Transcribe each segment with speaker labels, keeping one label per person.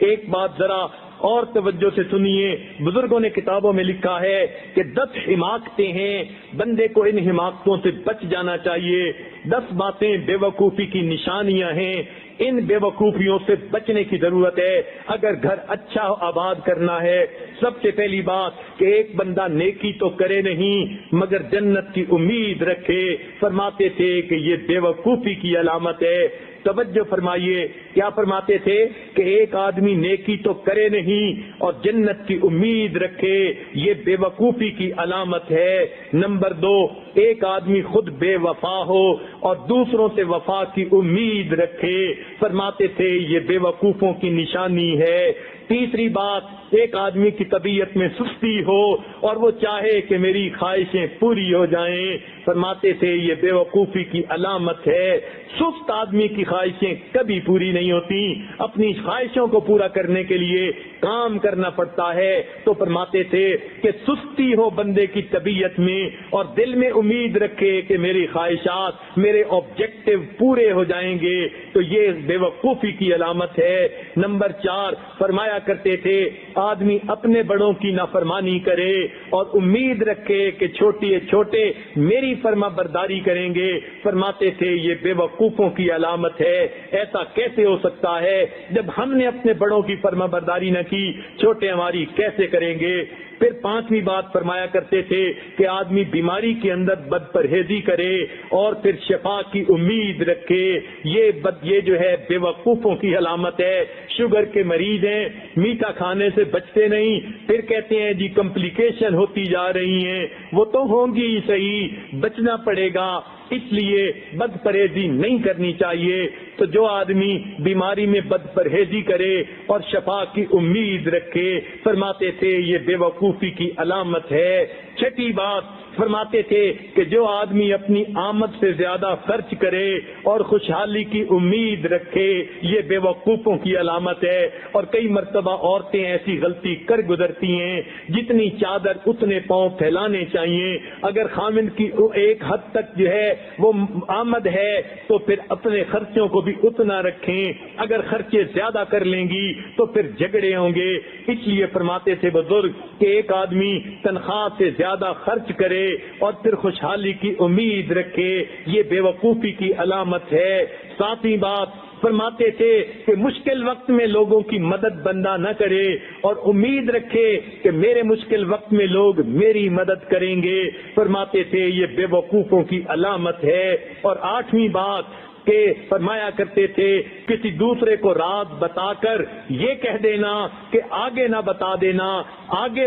Speaker 1: ایک بات ذرا اور توجہ سے سنیے، بزرگوں نے کتابوں میں لکھا ہے کہ 10 حماقتیں ہیں، بندے کو ان حماقتوں سے بچ جانا چاہیے۔ 10 باتیں بے وقوفی کی نشانیاں ہیں، ان بے وقوفیوں سے بچنے کی ضرورت ہے اگر گھر اچھا آباد کرنا ہے۔ سب سے پہلی بات کہ ایک بندہ نیکی تو کرے نہیں مگر جنت کی امید رکھے، فرماتے تھے کہ یہ بے وقوفی کی علامت ہے۔ توجہ فرمائیے، کیا فرماتے تھے کہ ایک آدمی نیکی تو کرے نہیں اور جنت کی امید رکھے، یہ بے وقوفی کی علامت ہے۔ نمبر 2، ایک آدمی خود بے وفا ہو اور دوسروں سے وفا کی امید رکھے، فرماتے تھے یہ بے وقوفوں کی نشانی ہے۔ تیسری بات، ایک آدمی کی طبیعت میں سستی ہو اور وہ چاہے کہ میری خواہشیں پوری ہو جائیں، فرماتے تھے یہ بے وقوفی کی علامت ہے۔ سست آدمی کی خواہشیں کبھی پوری نہیں ہوتی، اپنی خواہشوں کو پورا کرنے کے لیے کام کرنا پڑتا ہے، تو فرماتے تھے کہ سستی ہو بندے کی طبیعت میں اور دل میں امید رکھے کہ میری خواہشات، میرے آبجیکٹو پورے ہو جائیں گے، تو یہ بے وقوفی کی علامت ہے۔ نمبر 4، فرمایا کرتے تھے آدمی اپنے بڑوں کی نافرمانی کرے اور امید رکھے کہ چھوٹے میری فرما برداری کریں گے، فرماتے تھے یہ بے وقوفوں کی علامت ہے۔ ایسا کیسے ہو سکتا ہے؟ جب ہم نے اپنے بڑوں کی فرما برداری نہ کی، چھوٹے ہماری کیسے کریں گے؟ پھر 5ویں بات فرمایا کرتے تھے کہ آدمی بیماری کے اندر بد پرہیزی کرے اور پھر شفا کی امید رکھے، یہ جو ہے بے وقوفوں کی علامت ہے۔ شوگر کے مریض ہیں، میٹھا کھانے سے بچتے نہیں، پھر کہتے ہیں جی کمپلیکیشن ہوتی جا رہی ہیں، وہ تو ہوں گی ہی صحیح، بچنا پڑے گا، اس لیے بد پرہیزی نہیں کرنی چاہیے۔ تو جو آدمی بیماری میں بد پرہیزی کرے اور شفا کی امید رکھے، فرماتے تھے یہ بے وقوفی کی علامت ہے۔ 6ٹھی بات فرماتے تھے کہ جو آدمی اپنی آمد سے زیادہ خرچ کرے اور خوشحالی کی امید رکھے، یہ بے وقوفوں کی علامت ہے۔ اور کئی مرتبہ عورتیں ایسی غلطی کر گزرتی ہیں، جتنی چادر اتنے پاؤں پھیلانے چاہیے۔ اگر خامن کی ایک حد تک جو ہے وہ آمد ہے تو پھر اپنے خرچوں کو بھی اتنا رکھیں، اگر خرچے زیادہ کر لیں گی تو پھر جھگڑے ہوں گے۔ اس لیے فرماتے تھے بزرگ کہ ایک آدمی تنخواہ سے زیادہ خرچ کرے اور پھر خوشحالی کی امید رکھے، یہ بے وقوفی کی علامت ہے۔ 7ویں بات فرماتے تھے کہ مشکل وقت میں لوگوں کی مدد بندہ نہ کرے اور امید رکھے کہ میرے مشکل وقت میں لوگ میری مدد کریں گے، فرماتے تھے یہ بے وقوفوں کی علامت ہے۔ اور 8ویں بات کہ فرمایا کرتے تھے کسی دوسرے کو راز بتا کر یہ کہہ دینا کہ آگے نہ بتا دینا، آگے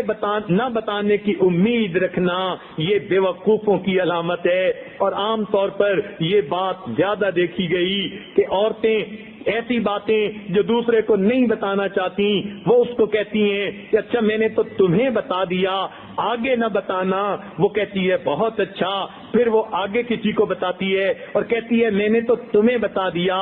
Speaker 1: نہ بتانے کی امید رکھنا، یہ بے وقوفوں کی علامت ہے۔ اور عام طور پر یہ بات زیادہ دیکھی گئی کہ عورتیں ایسی باتیں جو دوسرے کو نہیں بتانا چاہتی وہ اس کو کہتی ہیں کہ اچھا میں نے تو تمہیں بتا دیا، آگے نہ بتانا، وہ کہتی ہے بہت اچھا، پھر وہ آگے کسی کو بتاتی ہے اور کہتی ہے میں نے تو تمہیں بتا دیا،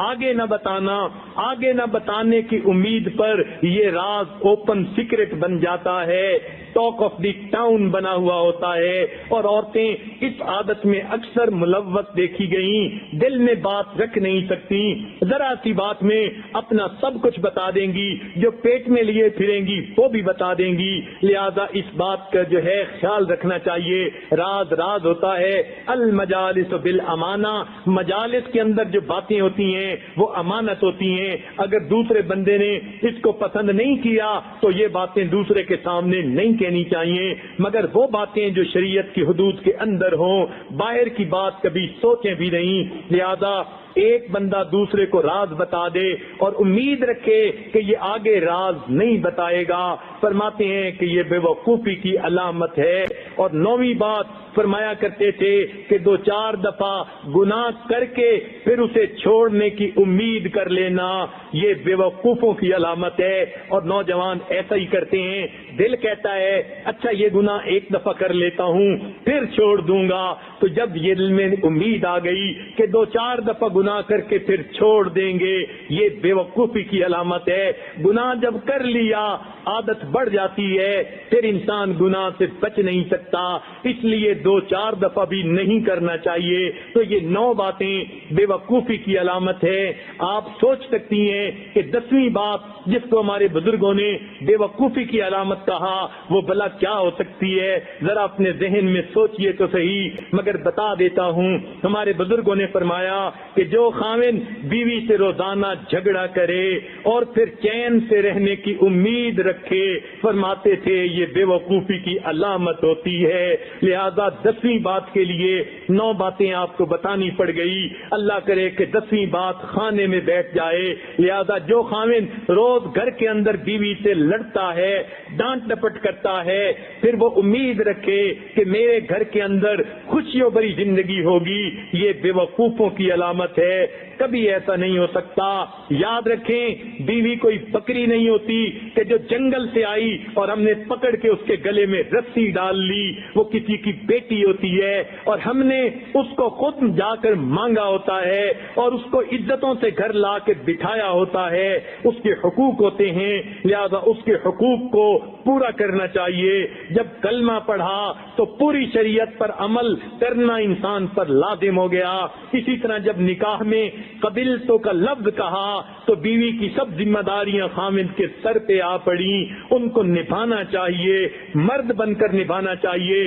Speaker 1: آگے نہ بتانا، آگے نہ بتانے کی امید پر یہ راز اوپن سیکرٹ بن جاتا ہے، ٹاک آف دی ٹاؤن بنا ہوا ہوتا ہے۔ اور عورتیں اس عادت میں اکثر ملوث دیکھی گئیں، دل میں بات رکھ نہیں سکتی، ذرا سی بات میں اپنا سب کچھ بتا دیں گی، جو پیٹ میں لیے پھریں گی وہ بھی بتا دیں گی۔ لہذا اس بات کا جو ہے خیال رکھنا چاہیے، راز راز ہوتا ہے۔ المجالس بالامانہ، مجالس کے اندر جو باتیں ہوتی ہیں وہ امانت ہوتی ہیں، اگر دوسرے بندے نے اس کو پسند نہیں کیا تو یہ باتیں دوسرے کے سامنے نہیں کہنی چاہیے، مگر وہ باتیں جو شریعت کی حدود کے اندر ہوں، باہر کی بات کبھی سوچیں بھی نہیں۔ لہذا ایک بندہ دوسرے کو راز بتا دے اور امید رکھے کہ یہ آگے راز نہیں بتائے گا، فرماتے ہیں کہ یہ بے وقوفی کی علامت ہے۔ اور 9ویں بات فرمایا کرتے تھے کہ 2-4 دفعہ گناہ کر کے پھر اسے چھوڑنے کی امید کر لینا، یہ بے وقوفوں کی علامت ہے۔ اور نوجوان ایسا ہی کرتے ہیں، دل کہتا ہے اچھا یہ گناہ ایک دفعہ کر لیتا ہوں پھر چھوڑ دوں گا، تو جب یہ دل میں امید آ گئی کہ 2-4 دفعہ گناہ کر کے پھر چھوڑ دیں گے، یہ بے وقوفی کی علامت ہے۔ گناہ جب کر لیا عادت بڑھ جاتی ہے پھر انسان گناہ سے بچ نہیں سکتا، اس لیے 2-4 دفعہ بھی نہیں کرنا چاہیے۔ تو یہ 9 باتیں بے وقوفی کی علامت ہے۔ آپ سوچ سکتی ہیں کہ 10ویں بات جس کو ہمارے بزرگوں نے بے وقوفی کی علامت کہا وہ بھلا کیا ہو سکتی ہے؟ ذرا اپنے ذہن میں سوچئے تو صحیح، مگر بتا دیتا ہوں۔ ہمارے بزرگوں نے فرمایا کہ جو خاوند بیوی سے روزانہ جھگڑا کرے اور پھر چین سے رہنے کی امید رکھے، فرماتے تھے یہ بے وقوفی کی علامت ہوتی ہے۔ لہذا 10ویں بات کے لیے 9 باتیں آپ کو بتانی پڑ گئی۔ اللہ کرے کہ 10ویں بات خانے میں بیٹھ جائے۔ لہذا جو خاوند روز گھر کے اندر بیوی سے لڑتا ہے، ڈانٹ ڈپٹ کرتا ہے، پھر وہ امید رکھے کہ میرے گھر کے اندر خوشیوں بھری زندگی ہوگی، یہ بے وقوفوں کی علامت ہے۔ کبھی ایسا نہیں ہو سکتا۔ یاد رکھیں بیوی کوئی بکری نہیں ہوتی کہ جو جنگل سے آئی اور ہم نے پکڑ کے اس کے گلے میں رسی ڈال لی، وہ کسی کی بیٹی ہوتی ہے اور ہم نے اس کو خود جا کر مانگا ہوتا ہے اور اس کو عزتوں سے گھر لا کے بٹھایا ہوتا ہے، اس کے حقوق ہوتے ہیں، لہذا اس کے حقوق کو پورا کرنا چاہیے۔ جب کلمہ پڑھا تو پوری شریعت پر عمل کرنا انسان پر لازم ہو گیا۔ اسی طرح جب نکاح میں قبلتوں کا لفظ کہا تو بیوی کی سب ذمہ داریاں خاوند کے سر پہ آ پڑی، ان کو نبھانا چاہیے، مرد بن کر نبھانا چاہیے۔